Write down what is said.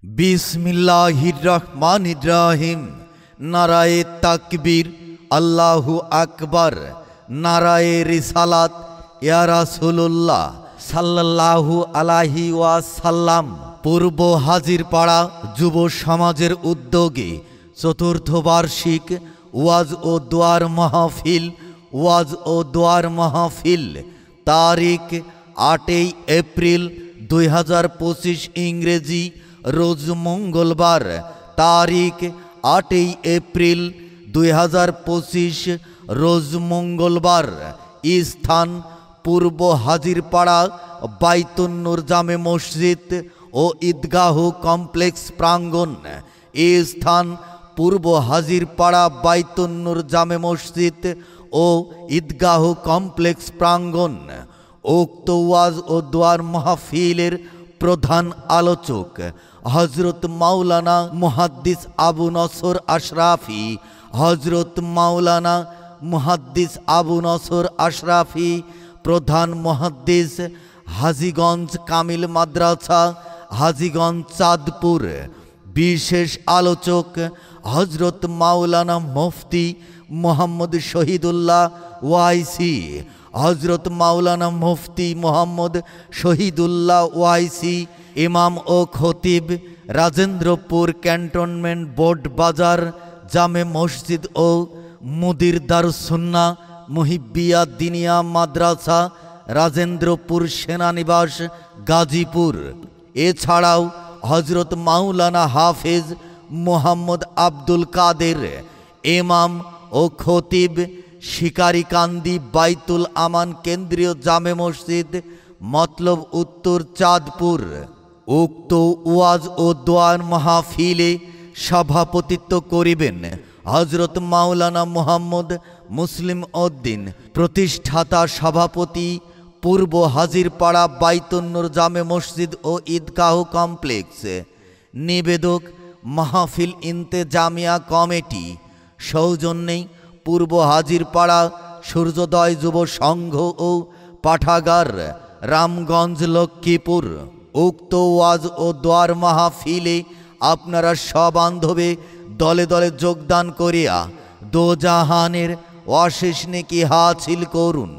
বিসমিল্লাহির রহমানির রহিম। নারায়ে তাকবীর, আল্লাহু আকবার। নারায়ে রিসালাত, ইয়া রাসূলুল্লাহ সাল্লাল্লাহু আলাইহি ওয়াসাল্লাম। পূর্ব হাজিরপাড়া যুব সমাজের উদ্যোগে চতুর্থ বার্ষিক ওয়াজ ও দোয়ার মাহফিল। ওয়াজ ও দোয়ার মাহফিল তারিখ 8 এপ্রিল 2025 ইংরেজি, রোজ মঙ্গলবার। তারিখ 8 এপ্রিল 2025 রোজ মঙ্গলবার। স্থান পূর্ব হাজিরপাড়া বাইতুন নূর জামে মসজিদ ও ঈদগাহ কমপ্লেক্স প্রাঙ্গণ। স্থান পূর্ব হাজিরপাড়া বাইতুন নূর জামে মসজিদ ও ঈদগাহ কমপ্লেক্স প্রাঙ্গণ। উক্ত ওয়াজ ও দোয়ার মাহফিলের প্রধান আলোচক হযরত মাওলানা মুহাদ্দিস আবু নসর আশরাফি। হযরত মাওলানা মুহাদ্দিস আবু নসর আশরাফি, প্রধান মুহাদ্দিস, হাজীগঞ্জ কামিল মাদ্রাসা, হাজীগঞ্জ চাঁদপুর। বিশেষ আলোচক হযরত মাওলানা মুফতি মুহাম্মদ শহীদুল্লাহ ওয়াইসি। হযরত মাওলানা মুফতি মুহাম্মদ শহীদুল্লাহ ওয়াইসি, ইমাম ও খতিব, রাজেন্দ্রপুর ক্যান্টনমেন্ট বোর্ড বাজার জামে মসজিদ ও মুদির দারুস সুন্নাহ মুহিব্বিয়া দিনিয়া মাদ্রাসা, রাজেন্দ্রপুর সেনানিবাস, গাজীপুর। এছাড়াও হযরত মাওলানা হাফেজ মুহাম্মদ আব্দুল কাদের, ইমাম ও খতিব, শিকারীকান্দি বাইতুল আমান কেন্দ্রীয় জামে মসজিদ, মতলব উত্তর, চাঁদপুর। উক্ত ওয়াজ ও দোয়ার মাহফিলে সভাপতিত্ব করিবেন হযরত মাওলানা মুহাম্মদ মুসলিম উদ্দিন, প্রতিষ্ঠাতা সভাপতি, পূর্ব হাজিরপাড়া বাইতুন নূর জামে মসজিদ ও ঈদগাহ কমপ্লেক্স। নিবেদক মাহফিল ইন্তেজামিয়া কমিটি। সৌজন্যে পূর্ব হাজিরপাড়া সূর্যোদয় যুব সংঘ ও পাঠাগার, রামগঞ্জ, লক্ষ্মীপুর। উক্ত ওয়াজ ও দোয়ার মাহফিলে আপনারা সবান্ধবে দলে দলে যোগদান করিয়া দোজাহানের অশেষ নেকি হাসিল করুন।